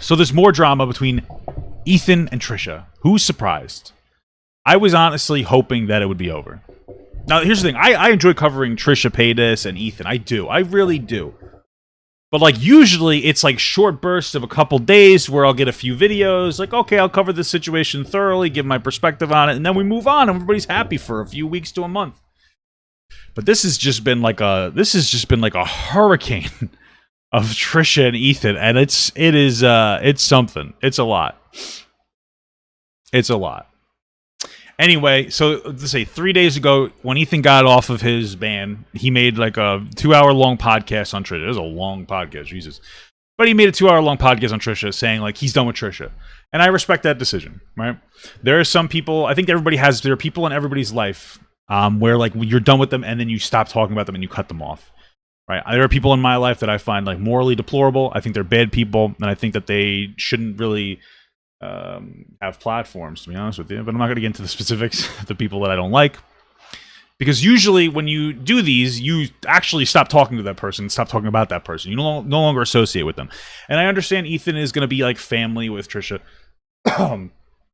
So there's more drama between Ethan and Trisha. Who's surprised? I was honestly hoping that it would be over. Now, here's the thing. I enjoy covering Trisha Paytas and Ethan. I do. I really do. But, like, usually it's, like, short bursts of a couple days where I'll get a few videos. Like, okay, I'll cover this situation thoroughly, give my perspective on it, and then we move on, and everybody's happy for a few weeks to a month. But this has just been like a hurricane of Trisha and Ethan, and it's something. It's a lot. It's a lot. Anyway, so let's say 3 days ago, when Ethan got off of his ban, he made like a 2-hour-long podcast on Trisha. It was a long podcast, Jesus. But he made a 2-hour-long podcast on Trisha saying, like, he's done with Trisha. And I respect that decision, right? There are some people, I think there are people in everybody's life where, like, you're done with them and then you stop talking about them and you cut them off, right? There are people in my life that I find, like, morally deplorable. I think they're bad people, and I think that they shouldn't really have platforms, to be honest with you. But I'm not going to get into the specifics of the people that I don't like, because usually when you do these, you actually stop talking to that person, stop talking about that person. You no longer associate with them. And I understand Ethan is going to be like family with Trisha,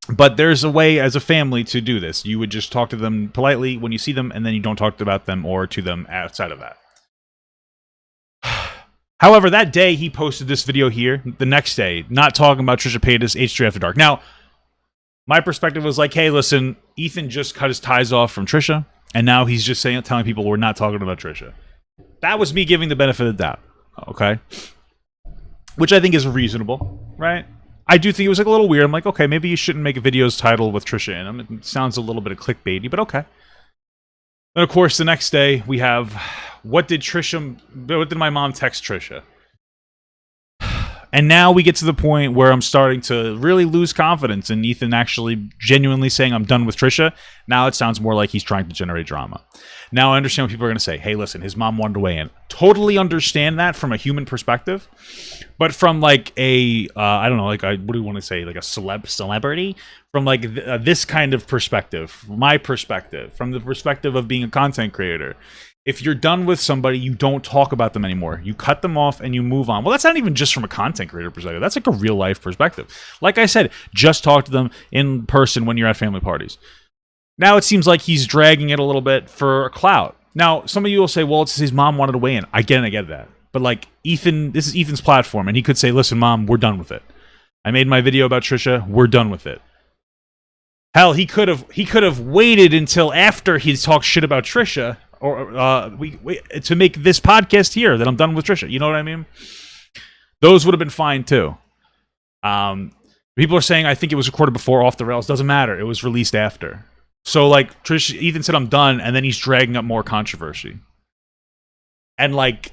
but there's a way as a family to do this. You would just talk to them politely when you see them, and then you don't talk about them or to them outside of that. However, that day he posted this video here. The next day, not talking about Trisha Paytas, H3 After Dark. Now, my perspective was like, hey, listen, Ethan just cut his ties off from Trisha, and now he's just telling people we're not talking about Trisha. That was me giving the benefit of the doubt, okay? Which I think is reasonable, right? I do think it was like a little weird. I'm like, okay, maybe you shouldn't make videos titled with Trisha in them. It sounds a little bit of clickbaity, but okay. And of course, the next day we have, what did my mom text Trisha? And now we get to the point where I'm starting to really lose confidence in Ethan actually genuinely saying I'm done with Trisha. Now it sounds more like he's trying to generate drama. Now I understand what people are going to say. Hey, listen, his mom wanted to weigh in. Totally understand that from a human perspective. But from like a, I don't know, like what do you want to say? Like a celebrity? From like this kind of perspective, my perspective, from the perspective of being a content creator. If you're done with somebody, you don't talk about them anymore. You cut them off and you move on. Well, that's not even just from a content creator perspective. That's like a real life perspective. Like I said, just talk to them in person when you're at family parties. Now it seems like he's dragging it a little bit for clout. Now, some of you will say, well, it's his mom wanted to weigh in. I get that. But like Ethan, this is Ethan's platform, and he could say, listen, Mom, we're done with it. I made my video about Trisha. We're done with it. Hell, he could have waited until after he's talked shit about Trisha, or to make this podcast here that I'm done with Trisha. You know what I mean? Those would have been fine too. People are saying I think it was recorded before Off the Rails. Doesn't matter. It was released after. So like Ethan said, I'm done, and then he's dragging up more controversy. And like,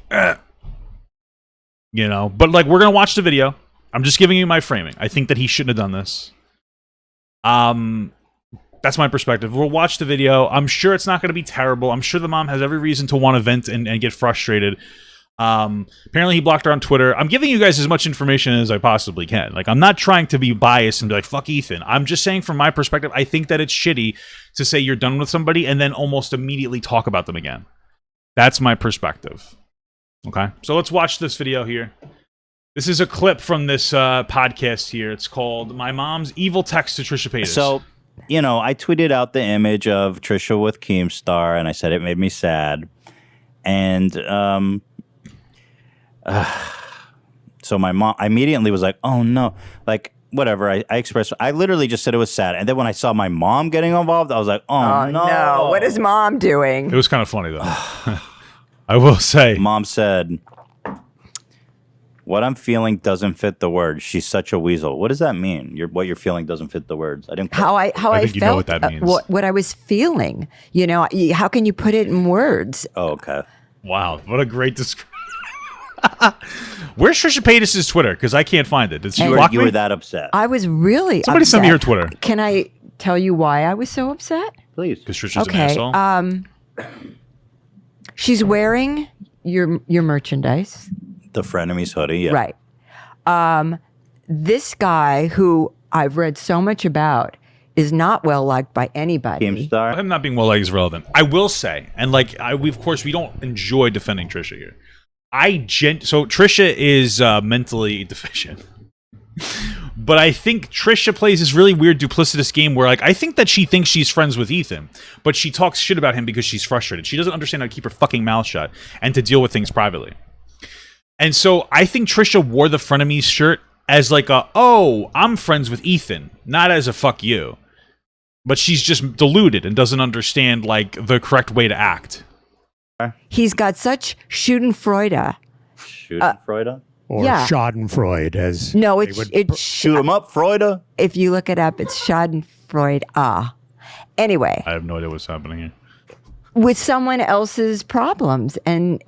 you know, but like we're gonna watch the video. I'm just giving you my framing. I think that he shouldn't have done this. That's my perspective. We'll watch the video. I'm sure it's not going to be terrible. I'm sure the mom has every reason to want to vent and get frustrated. Apparently he blocked her on Twitter. I'm giving you guys as much information as I possibly can. Like, I'm not trying to be biased and be like, fuck Ethan. I'm just saying from my perspective, I think that it's shitty to say you're done with somebody and then almost immediately talk about them again. That's my perspective. Okay? So let's watch this video here. This is a clip from this podcast here. It's called My Mom's Evil Text to Trisha Paytas. So, you know, I tweeted out the image of Trisha with Keemstar, and I said it made me sad. And so my mom, I immediately was like, oh, no. Like, whatever. I expressed, I literally just said it was sad. And then when I saw my mom getting involved, I was like, oh, no. What is Mom doing? It was kind of funny, though. I will say. Mom said, what I'm feeling doesn't fit the words. She's such a weasel. What does that mean? What you're feeling doesn't fit the words. I didn't. How I think felt. You know what that means. What I was feeling. You know, how can you put it in words? Oh, okay. Wow, what a great description. Where's Trisha Paytas' Twitter? Because I can't find it. Did she block me? You were that upset. I was really Somebody upset. send me her Twitter. Can I tell you why I was so upset? Please. Because Trisha's an asshole? She's wearing your merchandise. The Frenemies hoodie, yeah. Right. This guy who I've read so much about is not well liked by anybody. Keemstar. Him not being well liked is relevant. I will say, and like we don't enjoy defending Trisha here. So Trisha is mentally deficient. But I think Trisha plays this really weird duplicitous game where, like, I think that she thinks she's friends with Ethan, but she talks shit about him because she's frustrated. She doesn't understand how to keep her fucking mouth shut and to deal with things privately. And so I think Trisha wore the frenemies shirt as like I'm friends with Ethan, not as a fuck you. But she's just deluded and doesn't understand, like, the correct way to act. He's got such Schadenfreude. Schadenfreude? Or Yeah. Schadenfreude, as No, they it's would- Shoot him up, Freude. If you look it up, it's Schadenfreude. Anyway, I have no idea what's happening here. with someone else's problems, and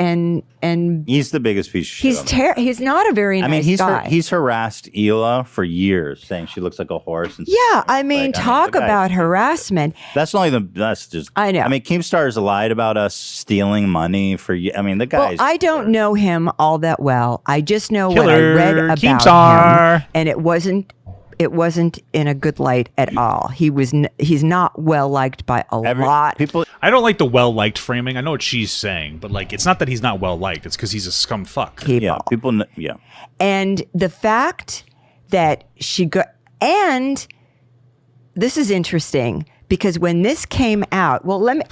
He's the biggest piece of shit. he's not a very nice guy. He's harassed Hila for years, saying she looks like a horse. And yeah, I mean, talk the guy- about harassment. That's just. I know. I mean, Keemstar's lied about us stealing money for you. I mean, the Well, guy's. I don't know him all that well. I just know what I Killer read about Keemstar. him, and it wasn't in a good light at all. He's not well liked by a lot. People. I don't like the well-liked framing. I know what she's saying, but, like, it's not that he's not well-liked. It's because he's a scum fuck. People. Yeah, people. Yeah. And the fact that and this is interesting because when this came out, well, let me,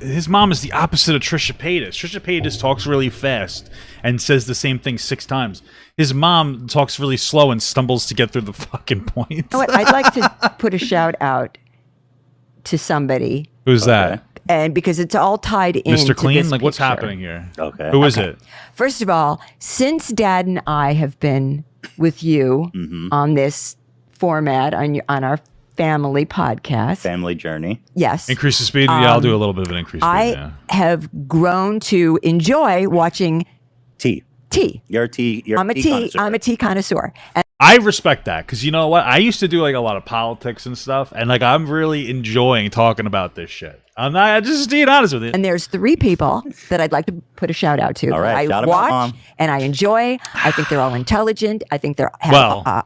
His mom is the opposite of Trisha Paytas. Trisha Paytas talks really fast and says the same thing 6 times. His mom talks really slow and stumbles to get through the fucking points. you know what, I'd like to put a shout out to somebody, Who's that? and because it's all tied in. Mr. Clean? This Like, what's picture. happening here? Okay. Who is it? First of all, since Dad and I have been with you on this format on our family podcast, Family journey. yes, Increase the speed? Yeah, I'll do a little bit of an increase. I Yeah. have grown to enjoy watching Tea. tea. You're a tea. You're I'm a tea connoisseur. And I respect that because you know what? I used to do like a lot of politics and stuff, and like I'm really enjoying talking about this shit. I'm not just being honest with you. And there's 3 people that I'd like to put a shout out to. All right, I shout 'em out, watch Mom. and I enjoy. I think they're all intelligent. I think they have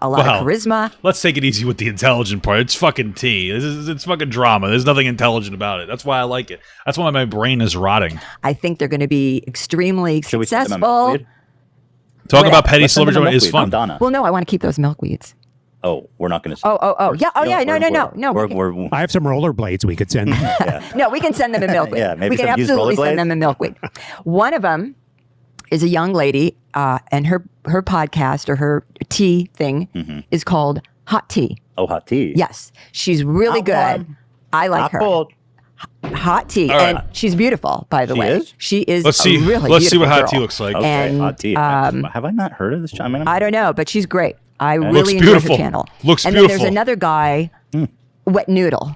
a lot of charisma. Let's take it easy with the intelligent part. It's fucking tea. It's fucking drama. There's nothing intelligent about it. That's why I like it. That's why my brain is rotting. I think they're going to be extremely Should we send them a successful. milkweed? Talking about petty Let's send them a celebrity is milkweed fun. from Donna. Well, no, I want to keep those milkweeds. Oh, we're not going to. Oh, yeah. Oh, yeah. No. We're I have some rollerblades we could send. No, we can send them a milkweed. Yeah, maybe we can some used absolutely rollerblades. send them a milkweed. One of them is a young lady, and her podcast or her tea thing is called Hot Tea. Oh, hot tea. Yes, she's really Hot good. one. I like Hot her. cold. Hot tea, All right. and she's beautiful, by the She way. is? She is. Let's see. A really Let's see what beautiful hot tea girl. looks like. Okay, And, hot tea. Have I not heard of this? I mean, I don't know, but she's great. I Looks really enjoy beautiful. her channel. Looks and then beautiful. there's another guy, Wet Noodle.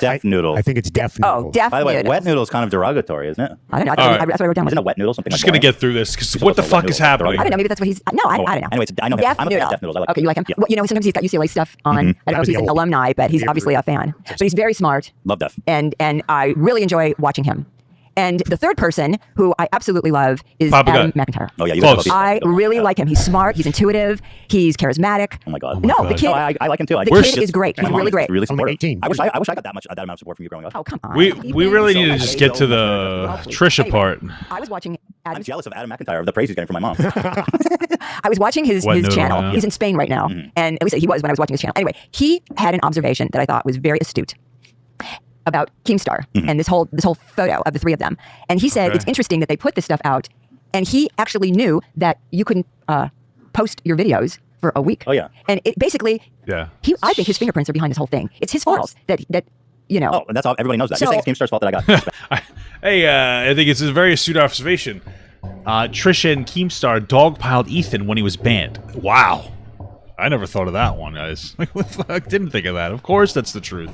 Deaf noodle. I think it's deaf noodle. Oh, Deaf By the way, Noodle. wet noodle is kind of derogatory, isn't it? I don't know. All right. That's what I wrote down. Isn't a wet noodle something? I'm just like gonna boring? get through this because It's what the also fuck wet is noodle. happening? I don't know. Maybe that's what he's. No, I don't know. Anyways, I know him. Deaf I'm a fan of Noodle. Deaf Noodles. I like Okay, you like him? Yeah. Well, you know, sometimes he's got UCLA stuff on. I don't know if was he's the an old- alumni, but he's the obviously a fan. But he's very smart, Love Deaf. and I really enjoy watching him. And the third person, who I absolutely love, is Papa Adam Guy. McIntyre. Oh yeah, you Close. guys love I Deaf. really like him. He's smart. He's intuitive. He's charismatic. Oh my god. No, God. the kid. No, I like him too. The kid is great. He's My mom really is great. Really Only supportive. 18. I wish I got that amount of support from you growing up. Oh, come on. We You've really been need to so just get to lucky. the Trisha Anyway, part. I was watching I'm Adam's jealous of Adam McIntyre of the praise he's getting from my mom. I was watching his Wet Noodle, channel. yeah. He's in Spain right now. And at least he was when I was watching his channel. Anyway, he had an observation that I thought was very astute about Keemstar and this whole photo of the 3 of them. And he said Okay. it's interesting that they put this stuff out, and he actually knew that you couldn't post your videos for a week. Oh, yeah. And it basically, Yeah. I think his fingerprints are behind this whole thing. It's his fault that you know. Oh, and that's all. Everybody knows that. So- You're saying it's Keemstar's fault that I got. Hey, I think it's a very astute observation. Trisha and Keemstar dogpiled Ethan when he was banned. Wow. I never thought of that one, guys. What the fuck? Didn't think of that. Of course, that's the truth.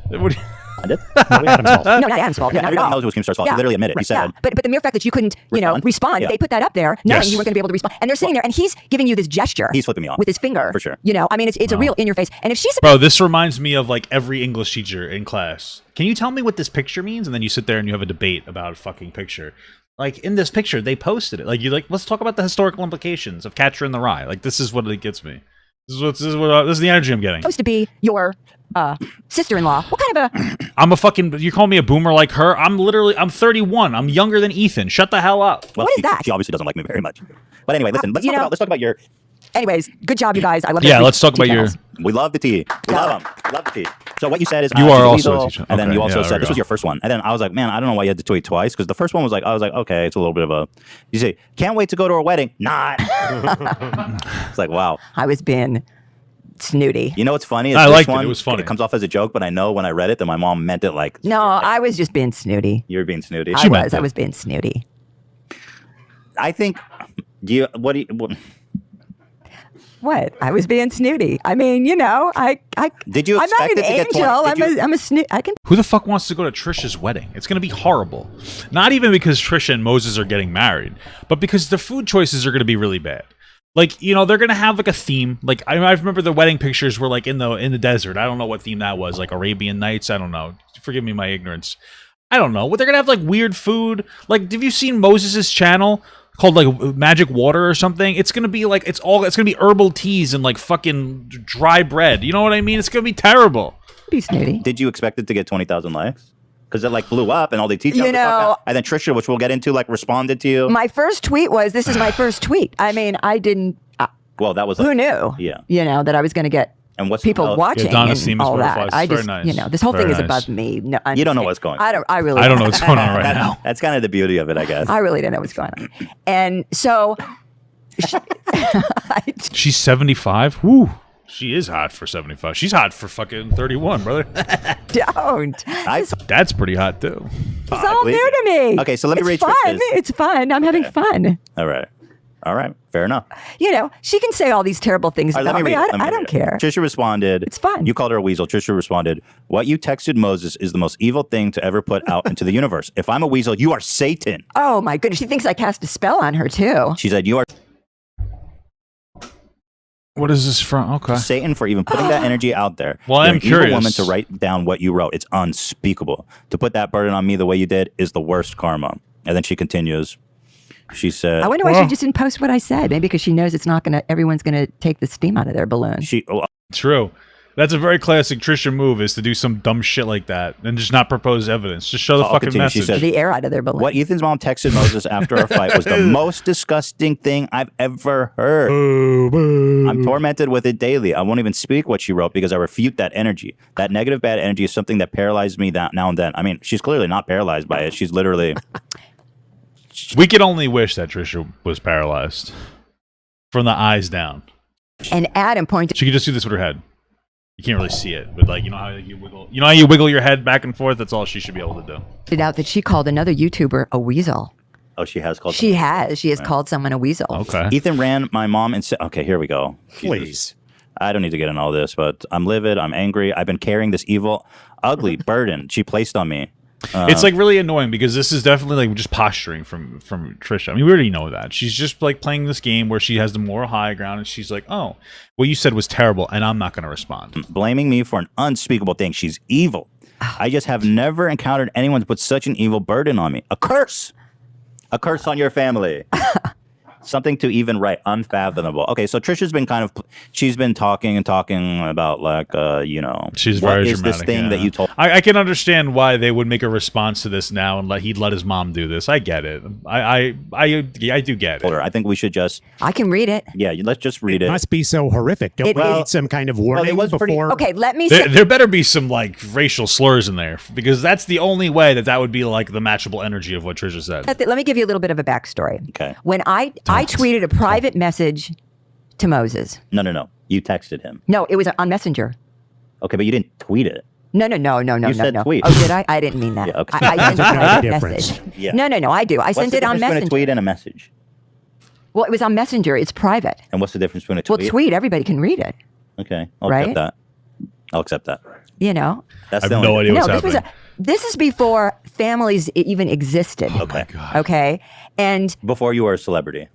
What do you- I did. Adam's fault. No, not Adam's fault. No, not at Everybody all. knows it was Keemstar's fault. He literally admitted. He said, But the mere fact that you couldn't, Respond? respond, Yeah. they put that up there, knowing Yes. you weren't going to be able to respond. And they're sitting there, and he's giving you this gesture. He's flipping me off. with his finger, For sure. You know, I mean, it's a real in your face. And if she's Bro, this reminds me of like every English teacher in class. Can you tell me what this picture means? And then you sit there and you have a debate about a fucking picture. Like in this picture, they posted it. Like let's talk about the historical implications of Catcher in the Rye. Like this is what it gets me. This is the energy I'm getting. supposed to be your sister-in-law, what kind of a I'm a fucking. You call me a boomer like her? I'm 31. I'm younger than Ethan. Shut the hell up. well, What is that? She obviously doesn't like me very much. But anyway, listen. Let's you talk know- about. Let's talk about your Anyways, good job, you guys. I love. Yeah, every let's talk about your. details. We love the tea. We love them. We love the tea. So what you said is You she's are a also a weasel, teacher. and then Okay, you also yeah, there said we this was go. your first one, and then I was like, man, I don't know why you had to tweet twice because the first one was like, I was like, okay, it's a little bit of a. You say, can't wait to go to a wedding. Not. It's like, wow. I was being snooty. You know what's funny? Is I this liked it. one, It was funny. It comes off as a joke, but I know when I read it that my mom meant it like. No, I was just being snooty. You're being snooty. I meant was. it. I was being snooty. I think. What do you? What? I was being snooty. I mean, you know, I. Did you I'm not expect an it to get angel. 20 did you- I'm a snoot. I can. Who the fuck wants to go to Trisha's wedding? It's going to be horrible. Not even because Trisha and Moses are getting married, but because the food choices are going to be really bad. Like, you know, they're going to have like a theme. Like, I remember the wedding pictures were like in the desert. I don't know what theme that was. Like Arabian Nights. I don't know. Forgive me my ignorance. I don't know. But they're going to have like weird food. Like, have you seen Moses' channel called like Magic Water or something? It's going to be like, it's going to be herbal teas and like fucking dry bread. You know what I mean? It's going to be terrible. Be snooty. Did you expect it to get 20,000 likes? Because it like blew up and all the teachers. You know- and then Trisha, which we'll get into, like responded to you. My first tweet was, "This is my first tweet." I mean, I didn't. Well, that was Who knew? Yeah. You know that I was going to get And what's people watching Yeah, Donna's theme and is all butterflies. that. I Very just, nice. you know, this whole Very thing is nice. above me. No, You don't know what's going on. I really. I don't know what's going on right now. That's kind of the beauty of it, I guess. I really don't know what's going on. And so, She's 75? Woo. She is hot for 75. She's hot for fucking 31, brother. don't. That's pretty hot, too. It's all new to me. Okay, so let me read It's fun. Trisha's. It's fun. I'm having fun. All right. All right. Fair enough. You know, she can say all these terrible things All right, about me. read it. Let me I read don't it. care. Trisha responded. It's fun. You called her a weasel. Trisha responded, what you texted Moses is the most evil thing to ever put out into the universe. If I'm a weasel, you are Satan. Oh my goodness. She thinks I cast a spell on her too. She said, you are What is this from? Okay. Satan for even putting that energy out there. Well, You're I'm an evil curious. woman to write down what you wrote. It's unspeakable. To put that burden on me the way you did is the worst karma. And then she continues. She said, I wonder why she just didn't post what I said. Maybe because she knows it's not gonna. Everyone's gonna take the steam out of their balloon. True. That's a very classic Trisha move, is to do some dumb shit like that and just not propose evidence. Just show the I'll fucking continue. She message. said, The air out of their balloon. what Ethan's mom texted Moses after our fight was the most disgusting thing I've ever heard. I'm tormented with it daily. I won't even speak what she wrote because I refute that energy. That negative, bad energy is something that paralyzes me now and then. I mean, she's clearly not paralyzed by it. She's literally... We could only wish that Trisha was paralyzed from the eyes down. And Adam pointed She could just do this with her head. You can't really see it, but like, you know how you wiggle. You know how you wiggle your head back and forth. That's all she should be able to do. out that she called another YouTuber a weasel. Oh, she has called... She has called someone a weasel. Okay. Ethan ran my mom and said... Okay, here we go. Please. I don't need to get into all this, but I'm livid. I'm angry. I've been carrying this evil, ugly burden she placed on me. It's like really annoying because this is definitely like just posturing from Trisha. I mean, we already know that. She's just like playing this game where she has the moral high ground and she's like, oh, what you said was terrible and I'm not going to respond. Blaming me for an unspeakable thing. She's evil. I just have never encountered anyone to put such an evil burden on me. A curse. A curse on your family. Something to even write. Unfathomable. Okay, so Trisha's been she's been talking about like, you know, She's what very is dramatic, this thing yeah. that you told? I can understand why they would make a response to this now and he'd let his mom do this. I get it. I do get it. I think we should just, I can read it. yeah, let's just read it. Must be so horrific. Don't we need some kind of warning was pretty- before? Okay, let me say. There better be some like racial slurs in there because that's the only way that would be like the matchable energy of what Trisha said. Let me give you a little bit of a backstory. Okay. When I tweeted a private message to Moses. No. You texted him. No, it was on Messenger. Okay, but you didn't tweet it. No. You said tweet. Oh, did I? I didn't mean that. Yeah, okay. I sent a There's a private difference. message. Yeah. No, I do. I sent it on What's the difference between Messenger. a tweet and a message? Well, it was on Messenger. It's private. And what's the difference between a Well, tweet? tweet, everybody can read it. Okay, I'll Right? accept that. I'll accept that. You know? That's I have the only no idea No, what's this happening. this is before families even existed. Okay. Okay? And Before you were a celebrity.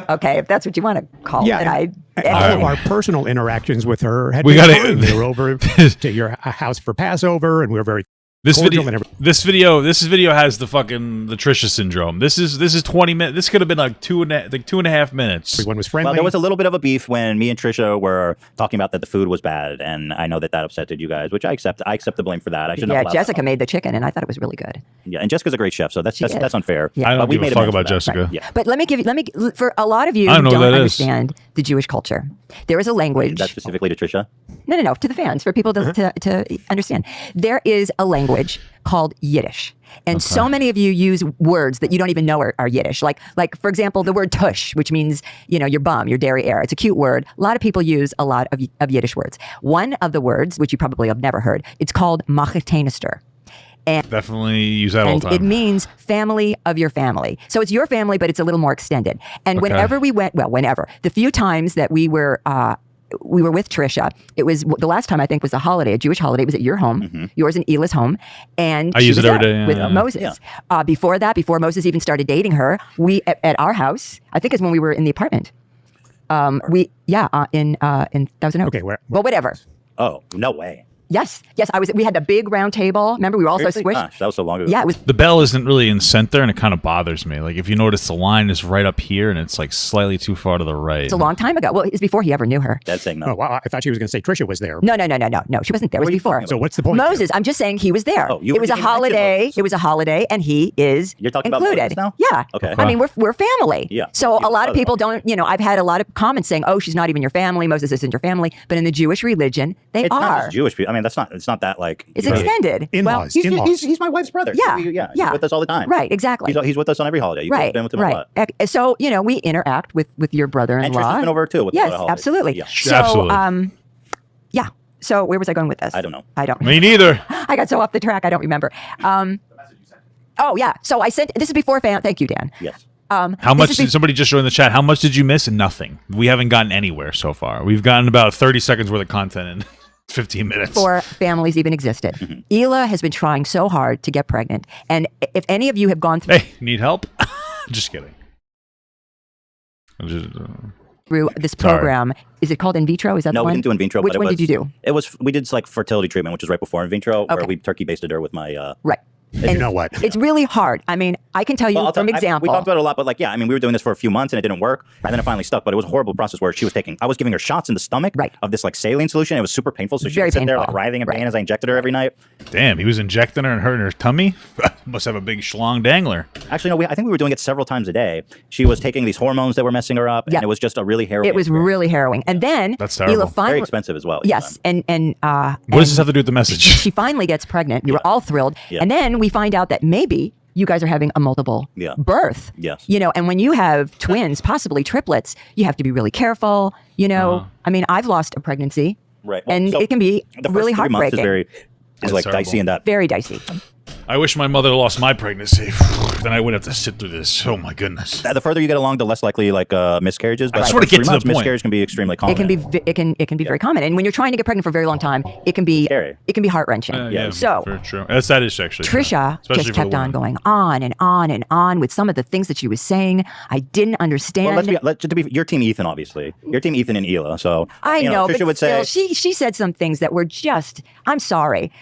okay, if that's what you want to call Yeah, it, and all of our personal interactions with her had We been gotta- fine. We were over to your house for Passover, and we were very This cordial video, and everything. this video has the Trisha syndrome. This is 20 minutes. This could have been like two and a half minutes. Everyone was friendly. Well, there was a little bit of a beef when me and Trisha were talking about that the food was bad, and I know that upsetted you guys, which I accept. I accept the blame for that. I shouldn't. Yeah, have Jessica made the chicken, and I thought it was really good. Yeah, and Jessica's a great chef, so that's She is. unfair. Yeah. I don't But we give a made fuck amends for about that. Jessica. Yeah, But let me for a lot of you I don't who know what don't that is. understand the Jewish culture, there is a language. that's specifically to Trisha. No, to the fans, for people to understand. There is a language called Yiddish. And so many of you use words that you don't even know are Yiddish. Like for example, the word tush, which means, your bum, your derriere. It's a cute word. A lot of people use a lot of Yiddish words. One of the words, which you probably have never heard, it's called machetenister. Definitely use that all And the time. it means family of your family. So it's your family, but it's a little more extended. And Okay. whenever we went, the few times that we were with Trisha, it was the last time I think was a holiday, a Jewish holiday. It was at your home, yours and Ela's home. And I she use was it every there day, with yeah. Moses. Before that, before Moses even started dating her, we at our house, I think is when we were in the apartment. In Thousand Oaks. Okay, where- Well, whatever. Oh, no way. Yes. We had the big round table. Remember, we were all so Seriously? squished. Gosh, that was so long ago. Yeah, it was. The bell isn't really in center, and it kind of bothers me. Like if you notice, the line is right up here, and it's like slightly too far to the right. It's a long time ago. Well, it's before he ever knew her. That's saying no. Oh, wow. I thought she was going to say Trisha was there. No. She wasn't there. It was What are you before. talking So what's the point? Moses, I'm just saying he was there. Oh, you it were was a giving mention of holiday. Moses. It was a holiday, and he is You're talking about included. Moses now? Yeah. Okay. I mean, we're family. Yeah. So You a lot of brother. people don't. I've had a lot of comments saying, "Oh, she's not even your family. Moses isn't your family." But in the Jewish religion, they It's not are. just Jewish people. I mean, it's not that like. It's you know, extended. In-laws. Well, In-laws. He's my wife's brother. Yeah. Yeah. Yeah. He's with us all the time. right. Exactly. He's with us on every holiday. You could have right. been with him a Right. lot. So we interact with your And brother-in-law. Trisha's been over too. With Yes, the holidays. absolutely. Yeah. So, Absolutely. yeah. So where was I going with this? I don't know. I don't. Me neither. I got so off the track. I don't remember. Oh yeah. So I sent. This is before fan. Thank you, Dan. Yes. How this much is did somebody just join the chat? How much did you miss? Nothing. We haven't gotten anywhere so far. We've gotten about 30 seconds worth of content in 15 minutes. Before families even existed. Mm-hmm. Ela has been trying so hard to get pregnant, and if any of you have gone through Hey, need help? Just kidding. this Sorry. program, is it called in vitro? Is that No, the we one? didn't do in vitro. Which but one it was, did you do? We did like fertility treatment, which was right before in vitro, where Okay. we turkey basted her with my. Right. You know what? It's really hard. I mean, I can tell you Well, I'll from tell- example. we talked about it a lot, but I mean, we were doing this for a few months and it didn't work, and then it finally stuck. But it was a horrible process where I was giving her shots in the stomach Right. of this like saline solution. It was super painful, so she Very would sit there like painful. writhing in Right. pain as I injected her every night. Damn, he was injecting her and hurting her tummy? Must have a big schlong dangler. Actually, no, I think we were doing it several times a day. She was taking these hormones that were messing her up, Yeah. and it was just a really harrowing. it was experience. really harrowing. And then That's terrible. Ela very finally, expensive as well. yes, and What does this have to do with the message? she finally gets pregnant. We were all thrilled. Yeah. And then we find out that maybe you guys are having a multiple Yeah. birth. Yes. And when you have twins, possibly triplets, you have to be really careful. I mean, I've lost a pregnancy. Right. Well, And so it can be the first really 3 months heartbreaking. is like terrible. dicey in that. Very dicey. I wish my mother lost my pregnancy. Then I wouldn't have to sit through this. Oh my goodness. The further you get along, the less likely miscarriages. But I just the wanna first get 3 to the months, point. miscarriage can be extremely common. It can be it can be very common. And when you're trying to get pregnant for a very long time, it can be Scary. it can be heart-wrenching. Yeah, So very true. That is actually true. Trisha Especially just for the kept on woman. going on and on and on with some of the things that she was saying. I didn't understand. Well, to be your team, Ethan, obviously. Your team, Ethan and Ela. So I know, Trisha but would still, say, she said some things that were just. I'm sorry.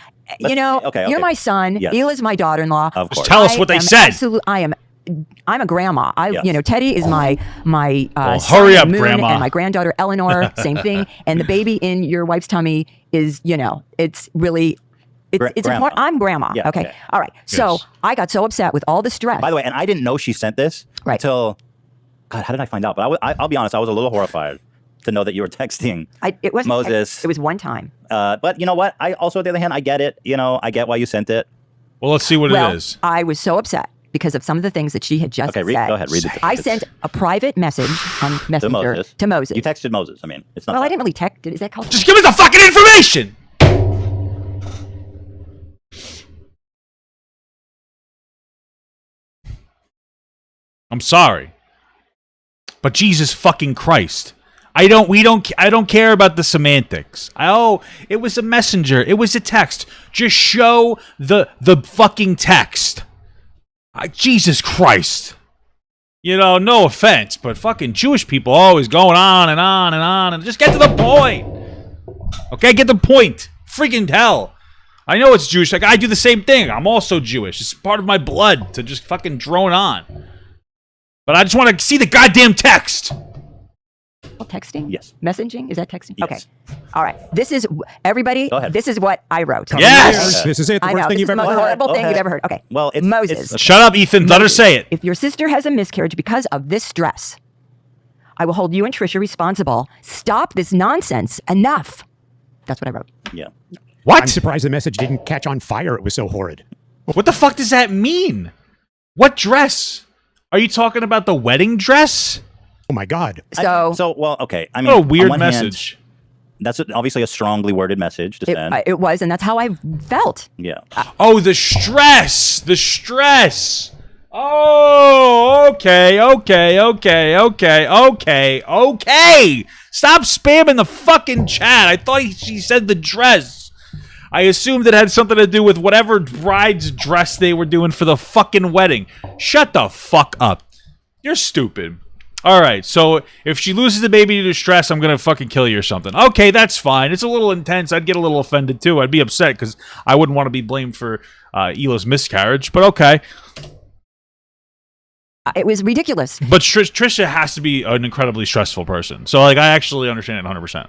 okay, You're my son. Yes. Ela's my daughter-in-law. of course. tell us what they said. I'm a grandma. Yes. Teddy is my Well, son, hurry up, Moon, Grandma. and my granddaughter Eleanor. Same thing. And the baby in your wife's tummy is, it's really. It's Grandma. important. I'm grandma. Yeah, okay. okay. All right. So Yes. I got so upset with all the stress. By the way, and I didn't know she sent this Right. until, God, how did I find out? But I'll be honest, I was a little horrified to know that you were texting it wasn't Moses. It was one time. But you know what? I also, on the other hand, I get it. I get why you sent it. Well, let's see what Well, it is. I was so upset because of some of the things that she had just Okay, said. go ahead, read it. I sent a private message on Messenger to Moses. You texted Moses. I mean, it's not. Well, I that- didn't really text. Is that called? Just give us the fucking information! I'm sorry. But Jesus fucking Christ. I don't care about the semantics. It was a messenger. It was a text. Just show the fucking text. Jesus Christ. No offense, but fucking Jewish people always going on and on and on and just get to the point. Okay, get the point. Freaking hell. I know it's Jewish. Like, I do the same thing. I'm also Jewish. It's part of my blood to just fucking drone on. But I just want to see the goddamn text. Well, texting? Yes. Messaging? Is that texting? Yes. Okay. All right. This is, everybody, Go ahead. this is what I wrote. Yes! This is it. The I worst know. thing This you've is the ever most heard. horrible Go thing ahead. you've ever heard. Okay. Well, it's Moses. Shut up, Ethan. Let her say it. If your sister has a miscarriage because of this stress, I will hold you and Trisha responsible. Stop this nonsense. Enough. That's what I wrote. yeah. What? I'm surprised the message didn't catch on fire. It was so horrid. What the fuck does that mean? What dress? Are you talking about the wedding dress? Oh my God. Well, okay. I mean, What a on weird one hand, message. that's obviously a strongly worded message to send. It was, and that's how I felt. yeah. Oh, the stress. The stress. Oh, okay. Stop spamming the fucking chat. I thought she said the dress. I assumed it had something to do with whatever bride's dress they were doing for the fucking wedding. Shut the fuck up. You're stupid. All right, so if she loses the baby to stress, I'm going to fucking kill you or something. Okay, that's fine. It's a little intense. I'd get a little offended, too. I'd be upset because I wouldn't want to be blamed for Hila's miscarriage, but okay. It was ridiculous. But Trisha has to be an incredibly stressful person. So, like, I actually understand it 100%.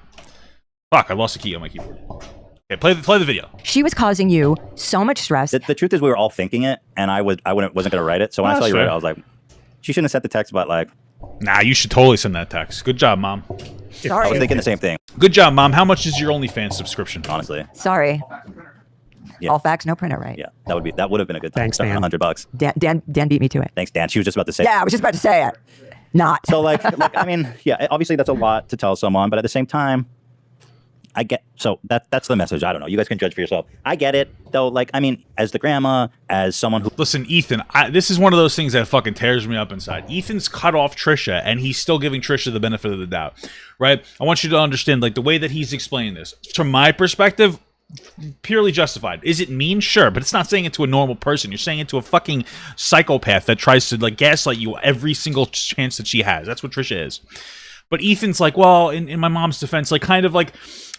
Fuck, I lost the key on my keyboard. Okay, play the video. She was causing you so much stress. The truth is, we were all thinking it, and I wasn't going to write it. So when I saw That's you write it, fair. I was like, she shouldn't have sent the text about like. Nah, you should totally send that text. Good job, Mom. I Sorry. was thinking the same thing, Good job, Mom. How much is your OnlyFans subscription? honestly. Sorry. Yeah. All facts, no printer, right? Yeah, that would have been a good thing. Thanks, Start Dan. with $100. Dan beat me to it. Thanks, Dan. She was just about to say. Yeah, I was just about to say it. Not. So like I mean, yeah, obviously that's a lot to tell someone, but at the same time, I get that's the message. I don't know. You guys can judge for yourself. I get it though. Like I mean, as the grandma, as someone who Listen, Ethan, this is one of those things that fucking tears me up inside. Ethan's cut off Trisha, and he's still giving Trisha the benefit of the doubt, right? I want you to understand, like, the way that he's explaining this. From my perspective, purely justified. Is it mean? Sure, but it's not saying it to a normal person. You're saying it to a fucking psychopath that tries to, like, gaslight you every single chance that she has. That's what Trisha is. But Ethan's like, well, in my mom's defense, like, kind of like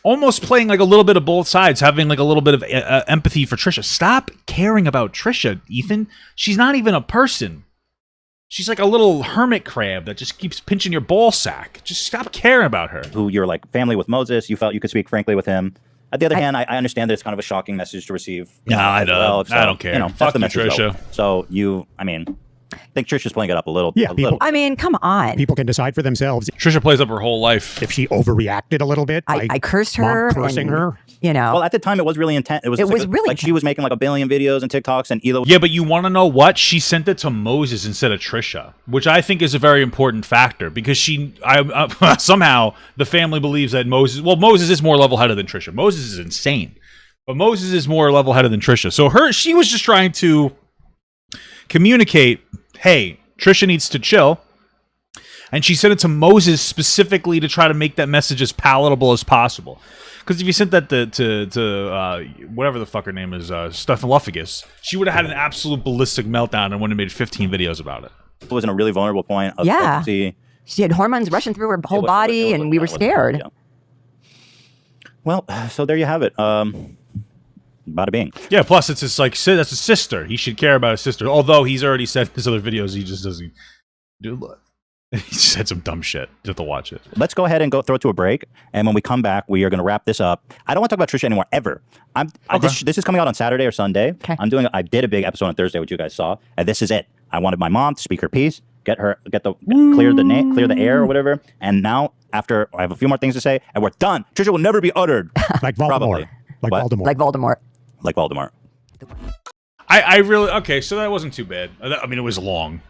almost playing like a little bit of both sides, having like a little bit of empathy for Trisha. Stop caring about Trisha, Ethan. She's not even a person. She's like a little hermit crab that just keeps pinching your ball sack. Just stop caring about her. who you're like family with Moses, you felt you could speak frankly with him. On the other hand, I understand that it's kind of a shocking message to receive. No, I as don't. well, so, I don't care. That's Fuck the you, message. though. Trisha. So I think Trisha's playing it up a little. Yeah, a people- little. I mean, come on. People can decide for themselves. Trisha plays up her whole life. If she overreacted a little bit, I cursed mom her. cursing and, her. You know. Well, at the time, it was really intense. It was, It just was really like she was making like 1 billion videos and TikToks, and Hila. Yeah, but you want to know what? She sent it to Moses instead of Trisha, which I think is a very important factor because somehow the family believes that Moses is more level-headed than Trisha. Moses is insane, but Moses is more level-headed than Trisha. So she was just trying to communicate, hey, Trisha needs to chill. And she sent it to Moses specifically to try to make that message as palatable as possible. Because if you sent that to whatever the fuck her name is, Stephanophagus, she would have had an absolute ballistic meltdown and would have made 15 videos about it. was in a really vulnerable point of Yeah. pregnancy. She had hormones rushing through her whole It was- body, it was- and we were that was- scared. yeah. Well, so there you have it. Bada bing. Yeah, plus it's his that's his sister. He should care about his sister. Although he's already said in his other videos he just doesn't do. He said some dumb shit. You have to watch it. Let's go ahead and throw it to a break. And when we come back, we are going to wrap this up. I don't want to talk about Trisha anymore, ever. This is coming out on Saturday or Sunday. Okay. I did a big episode on Thursday, which you guys saw. And this is it. I wanted my mom to speak her piece, clear the air or whatever. And now, after I have a few more things to say, and we're done. Trisha will never be uttered. Like Voldemort. Probably. Like What? Voldemort. Like Voldemort. Like Voldemort. I really okay. So that wasn't too bad. I mean, it was long.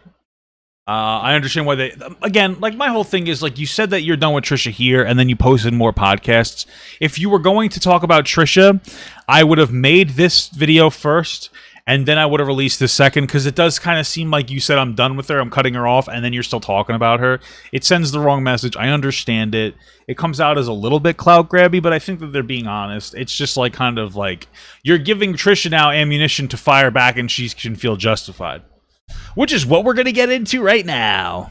I understand why they again. Like my whole thing is like you said that you're done with Trisha here, and then you posted more podcasts. If you were going to talk about Trisha, I would have made this video first, and then I would have released this second because it does kind of seem like you said I'm done with her, I'm cutting her off, and then you're still talking about her. It sends the wrong message. I understand it. It comes out as a little bit clout grabby, but I think that they're being honest. It's just like kind of like you're giving Trisha now ammunition to fire back, and she can feel justified. Which is what we're going to get into right now.